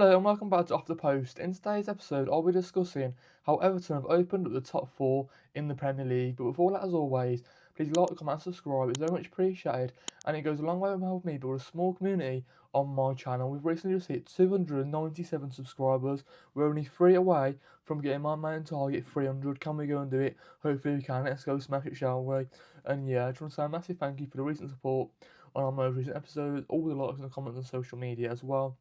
Hello and welcome back to Off the Post. In today's episode, I'll be discussing how Everton have opened up the top four in the Premier League. But before that, as always, please like, comment, and subscribe. It's very much appreciated, and it goes a long way with helping me build a small community on my channel. We've recently just hit 297 subscribers. We're only 3 away from getting my main target, 300. Can we go and do it? Hopefully we can. Let's go smash it, shall we? And yeah, I just want to say a massive thank you for the recent support on our most recent episodes, all the likes and the comments on social media as well.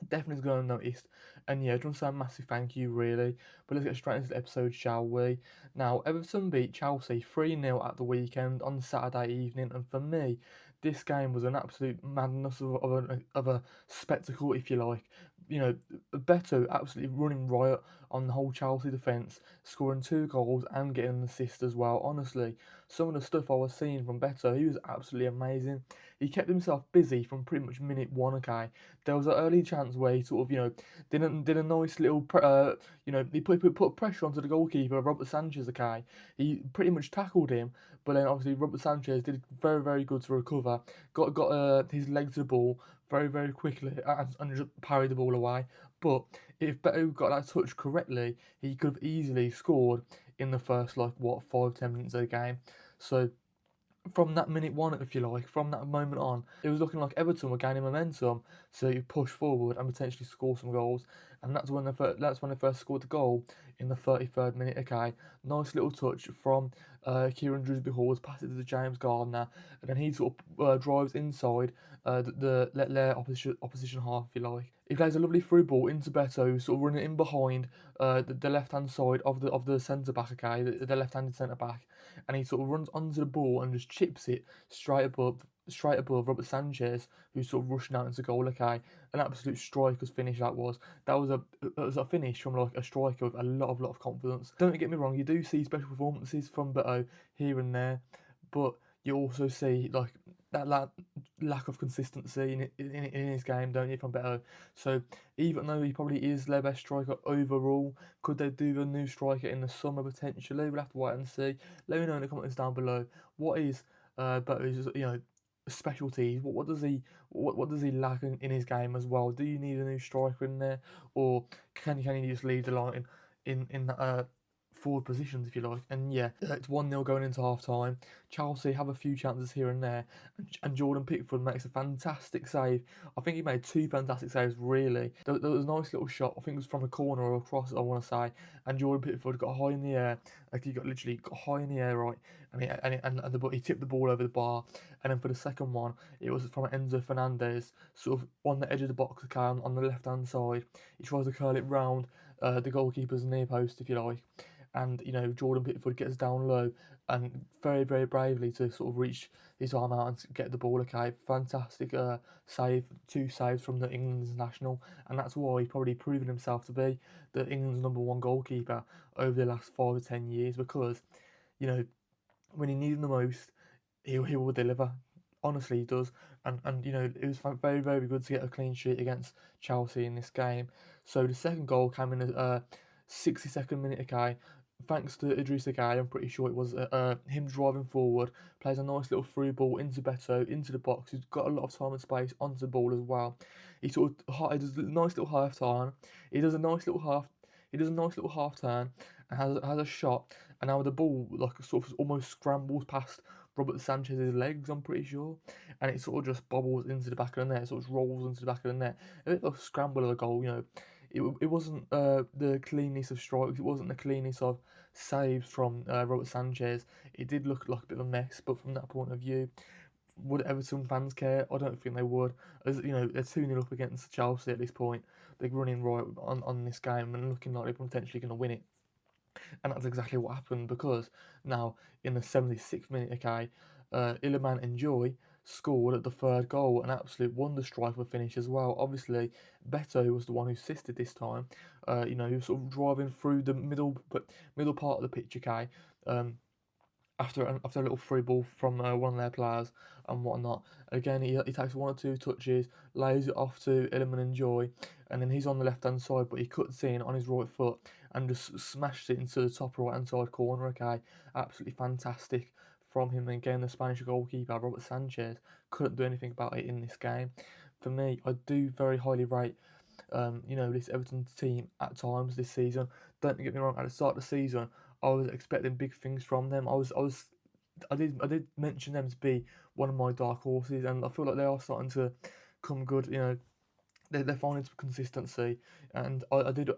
Definitely is going unnoticed. And yeah, I just want to say a massive thank you, really. But let's get straight into the episode, shall we? Now, Everton beat Chelsea 3-0 at the weekend on Saturday evening. And for me, this game was an absolute madness of a spectacle, if you like. You know, Beto absolutely running riot on the whole Chelsea defence, scoring 2 goals and getting an assist as well. Honestly, some of the stuff I was seeing from Beto, he was absolutely amazing. He kept himself busy from pretty much minute one, okay? There was an early chance where he sort of, did a nice little, he put pressure onto the goalkeeper, Robert Sanchez, okay? He pretty much tackled him, but then obviously Robert Sanchez did very, very good to recover, got his leg to the ball very, very quickly and just parried the ball away. But if Beto got that touch correctly, he could have easily scored in the first, 5-10 minutes of the game. So from that minute one, if you like, from that moment on, it was looking like Everton were gaining momentum to push forward and potentially score some goals. And that's when they first scored the goal in the 33rd minute. Okay, nice little touch from Kieran Dewsbury-Hall, pass it to James Gardner, and then he sort of drives inside their opposition half, if you like. He plays a lovely through ball into Beto, sort of running in behind the left hand side of the centre back. Okay, the left-handed centre back, and he sort of runs onto the ball and just chips it straight above Robert Sanchez, who's sort of rushing out into goal. Okay, an absolute striker's finish that was. That was a finish from like a striker with a lot of confidence. Don't get me wrong, you do see special performances from Beto here and there, but you also see like that lack of consistency in his game, don't you, from Beto? So even though he probably is their best striker overall, could they do a new striker in the summer potentially? We'll have to wait and see. Let me know in the comments down below. What is Beto's specialties? What does he lack in his game as well? Do you need a new striker in there, or can you just leave the line in that forward positions, if you like? And yeah, it's 1-0 going into half time. Chelsea have a few chances here and there, and Jordan Pickford makes a fantastic save. I think he made 2 fantastic saves, really. There was a nice little shot, I think it was from a corner or a cross, I want to say, and Jordan Pickford got high in the air, like he literally got high in the air, right, he tipped the ball over the bar. And then for the second one, it was from Enzo Fernandez, sort of on the edge of the box, okay, on the left-hand side. He tries to curl it round the goalkeeper's near post, if you like. And, Jordan Pickford gets down low and very, very bravely to sort of reach his arm out and get the ball, okay. Fantastic save, 2 saves from the England international. And that's why he's probably proven himself to be the England's #1 goalkeeper over the last 5 or 10 years, because, when he needs him the most, he will deliver. Honestly, he does. And it was very, very good to get a clean sheet against Chelsea in this game. So the second goal came in the 62nd minute, okay. Thanks to Idrissa Gueye, I'm pretty sure it was him driving forward, plays a nice little through ball into Beto, into the box, who's got a lot of time and space onto the ball as well. He does a nice little half turn. He does a nice little half turn and has a shot, and now the ball like sort of almost scrambles past Robert Sanchez's legs, I'm pretty sure, and it sort of just bobbles into the back of the net, sort of rolls into the back of the net. A bit of a scramble of a goal, It wasn't the cleanest of strikes, it wasn't the cleanest of saves from Robert Sanchez. It did look like a bit of a mess, but from that point of view, would Everton fans care? I don't think they would. As they're 2-0 up against Chelsea at this point. They're running right on this game and looking like they're potentially going to win it. And that's exactly what happened, because now in the 76th minute, okay, Iliman Ndiaye scored at the third goal, an absolute wonder striker finish as well. Obviously, Beto was the one who assisted this time. He was sort of driving through the middle part of the pitch, okay. After a little free ball from one of their players and whatnot. Again, he takes 1 or 2 touches, lays it off to Iliman Ndiaye, and then he's on the left hand side, but he cuts in on his right foot and just smashed it into the top right hand side corner. Okay, absolutely fantastic from him. And again, the Spanish goalkeeper Robert Sanchez couldn't do anything about it in this game. For me, I do very highly rate this Everton team at times this season. Don't get me wrong, at the start of the season, I was expecting big things from them. I did mention them to be one of my dark horses, and I feel like they are starting to come good. They're finding some consistency, and I did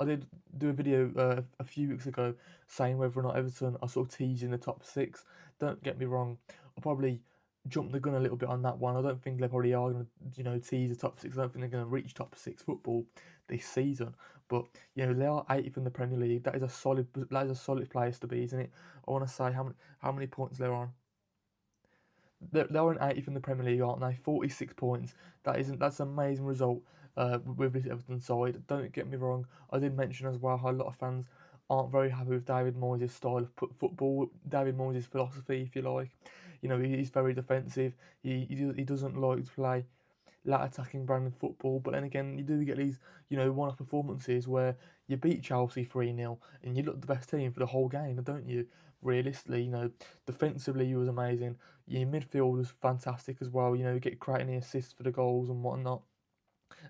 do a video a few weeks ago saying whether or not Everton are sort of teasing the top six. Don't get me wrong, I probably jumped the gun a little bit on that one. I don't think they probably are going to tease the top six. I don't think they're going to reach top six football this season. But they are 80th in the Premier League. That is a solid place to be, isn't it? I want to say how many points they're on. They're in 80th in the Premier League, aren't they? 46 points. That's an amazing result with this Everton side. Don't get me wrong. I did mention as well how a lot of fans aren't very happy with David Moyes' style of football, David Moyes' philosophy, if you like. He's very defensive. He doesn't like to play attacking brand of football. But then again, you do get these, one-off performances where you beat Chelsea 3-0 and you look the best team for the whole game, don't you? Realistically, defensively you was amazing. Your midfield was fantastic as well. You get creating the assists for the goals and whatnot.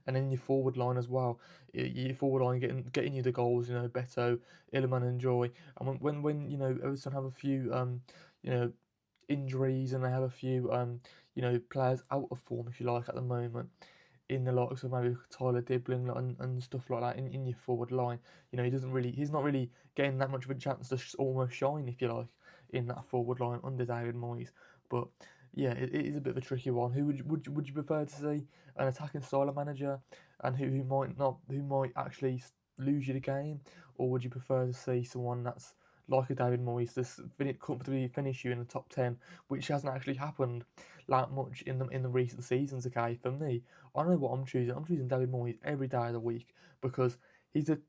And then your forward line as well. Your forward line getting you the goals. Beto, Iliman Ndiaye. And when Everton have a few injuries and they have a few players out of form, if you like, at the moment, in the likes of maybe Tyler Dibbling and stuff like that in your forward line. He's not really getting that much of a chance to almost shine, if you like, in that forward line under David Moyes. But yeah, it is a bit of a tricky one. Who would you prefer to see, an attacking style of manager, and who might actually lose you the game, or would you prefer to see someone that's like a David Moyes to comfortably finish you in the top 10, which hasn't actually happened that much in the recent seasons? Okay, for me, I know what I'm choosing. I'm choosing David Moyes every day of the week because he's a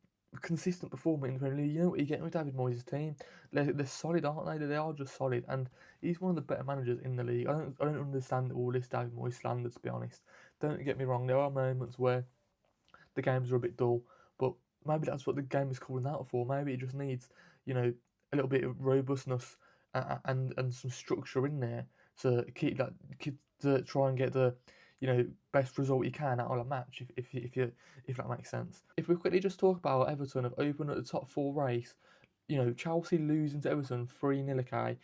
consistent performer in the Premier League. You know what you're getting with David Moyes' team? They're solid, aren't they? They are just solid, and he's one of the better managers in the league. I don't understand all this David Moyes slander, to be honest. Don't get me wrong. There are moments where the games are a bit dull, but maybe that's what the game is calling out for. Maybe it just needs, a little bit of robustness and some structure in there to to try and get the best result you can out of a match. If that makes sense. If we quickly just talk about Everton have opened at the top four race, Chelsea losing to Everton 3-0. Okay,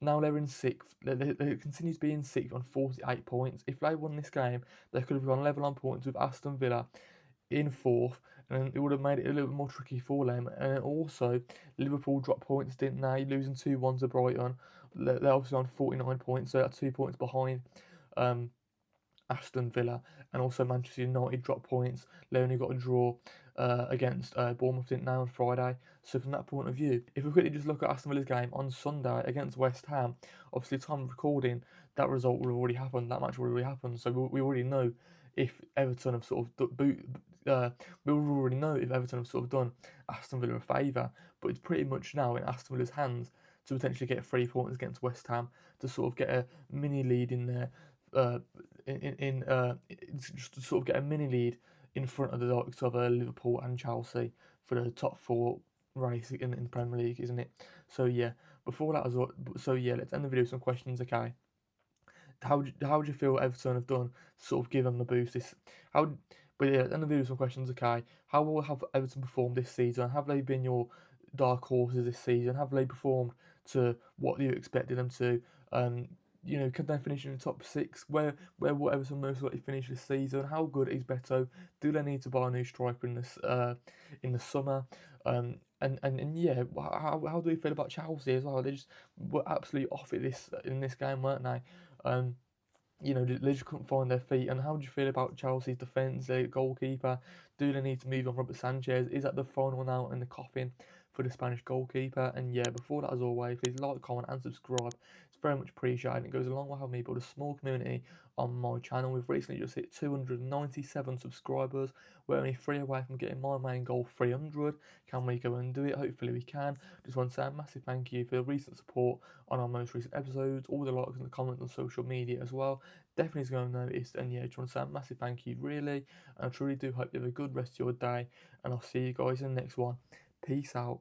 now they're in sixth. They continue to be in sixth on 48 points. If they won this game, they could have gone level on points with Aston Villa in fourth, and it would have made it a little bit more tricky for them. And also, Liverpool dropped points, didn't they? Losing 2-1 to Brighton. They're obviously on 49 points, so they're 2 points behind Aston Villa. And also, Manchester United dropped points. They only got a draw against Bournemouth, didn't they, on Friday. So from that point of view, if we quickly just look at Aston Villa's game on Sunday against West Ham, obviously time of recording, that result will have already happened, that match will already happened. So we already know if Everton have sort of we already know if Everton have sort of done Aston Villa a favour, but it's pretty much now in Aston Villa's hands to potentially get 3 points against West Ham to sort of get a mini lead in there, just to sort of get a mini lead in front of the likes of Liverpool and Chelsea for the top four race in the Premier League, isn't it? So yeah, before that as well, so yeah, let's end the video with some questions, okay? How do you feel Everton have done to sort of give them the boost? But yeah, end the video with some questions, okay? How will have Everton performed this season? Have they been your dark horses this season? Have they performed to what you expected them to? Can they finish in the top six? Where will Everton most likely finish this season? How good is Beto? Do they need to buy a new striker in the summer? And yeah, how do you feel about Chelsea as well? They just were absolutely off it in this game, weren't they? They just couldn't find their feet. And how do you feel about Chelsea's defence, their goalkeeper? Do they need to move on Robert Sanchez? Is that the final nail in the coffin for the Spanish goalkeeper? And yeah, before that, as always, please like, comment, and subscribe. It's very much appreciated. It goes a long way helping me build a small community on my channel. We've recently just hit 297 subscribers. We're only 3 away from getting my main goal, 300. Can we go and do it? Hopefully we can. Just want to say a massive thank you for the recent support on our most recent episodes, all the likes and the comments on social media as well. Definitely is going to notice. And yeah, just want to say a massive thank you, really. And I truly do hope you have a good rest of your day. And I'll see you guys in the next one. Peace out.